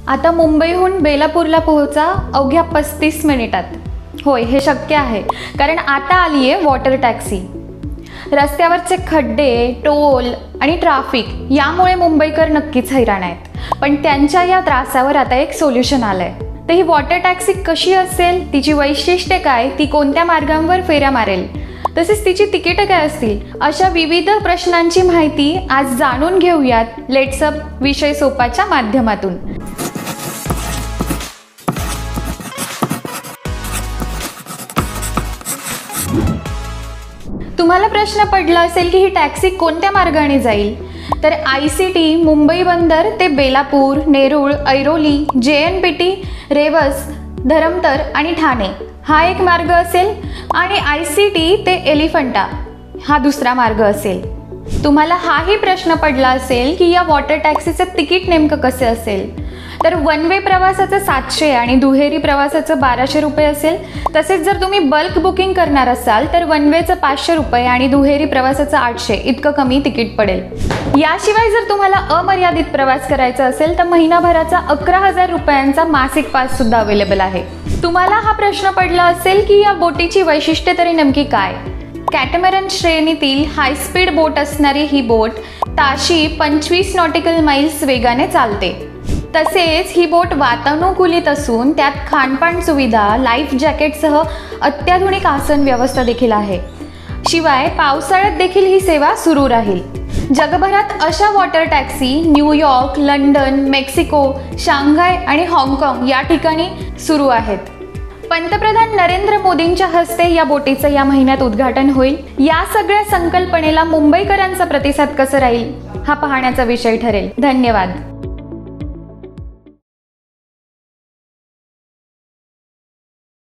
आता मुंबईहून बेलापूरला पोहोचा अवघ्या 35 मिनिटात. होय, हे शक्य आहे, कारण आता आली आहे वॉटर टॅक्सी. रस्त्यावरचे खड्डे, टोल आणि ट्रॅफिक यामुळे मुंबईकर नक्कीच हैराण आहेत. पण त्यांच्या या त्रासावर आता एक सोल्युशन आलंय. तर ही वॉटर टॅक्सी कशी असेल, तिची वैशिष्ट्ये काय, ती कोणत्या मार्गांवर फेऱ्या मारेल, तसेच तिची तिकीटं काय असतील, अशा विविध प्रश्नांची माहिती आज जाणून घेऊयात लेट्स अप विषय सोपाच्या माध्यमातून. तुम्हाला प्रश्न पडला असेल की ही टॅक्सी कोणत्या मार्गाने जाईल, तर ICT मुंबई बंदर ते बेलापूर, नेरूळ, ऐरोली, JNPT, रेवस, धरमतर आणि ठाणे हा एक मार्ग असेल आणि ICT ते एलिफंटा हा दुसरा मार्ग असेल. तुम्हाला हाही प्रश्न पडला असेल की या वॉटर टॅक्सीचं तिकीट नेमकं कसे असेल, तर वन वे प्रवासाचं 700 आणि दुहेरी प्रवासाचं 1200 रुपये असेल. तसेच जर तुम्ही बल्क बुकिंग करणार असाल तर वन वेचं 500 रुपये आणि दुहेरी प्रवासाचं 800 इतकं कमी तिकीट पडेल. याशिवाय जर तुम्हाला अमर्यादित प्रवास करायचा असेल तर महिनाभराचा 11,000 रुपयांचा मासिक पास सुद्धा अवेलेबल आहे. तुम्हाला हा प्रश्न पडला असेल की या बोटीची वैशिष्ट्ये तरी नेमकी काय. कॅटमॅरन श्रेणीतील हायस्पीड बोट असणारी ही बोट ताशी 25 नॉटिकल माइल्स वेगाने चालते. तसेच ही बोट वातानुकूलित असून त्यात खानपान सुविधा, लाईफ जॅकेटसह अत्याधुनिक आसन व्यवस्था देखील आहे. शिवाय पावसाळ्यात देखील ही सेवा सुरू राहील. जगभरात अशा water taxi New York, London, Mexico, Shanghai आणि हाँगकाँग या ठिकाणी सुरू आहेत. पंतप्रधान नरेंद्र मोदींच्या हस्ते या बोटीचं या महिन्यात उद्घाटन होईल. या सगळ्या संकल्पनेला मुंबईकरांचा प्रतिसाद कसा राहील हा पाहण्याचा विषय ठरेल. धन्यवाद.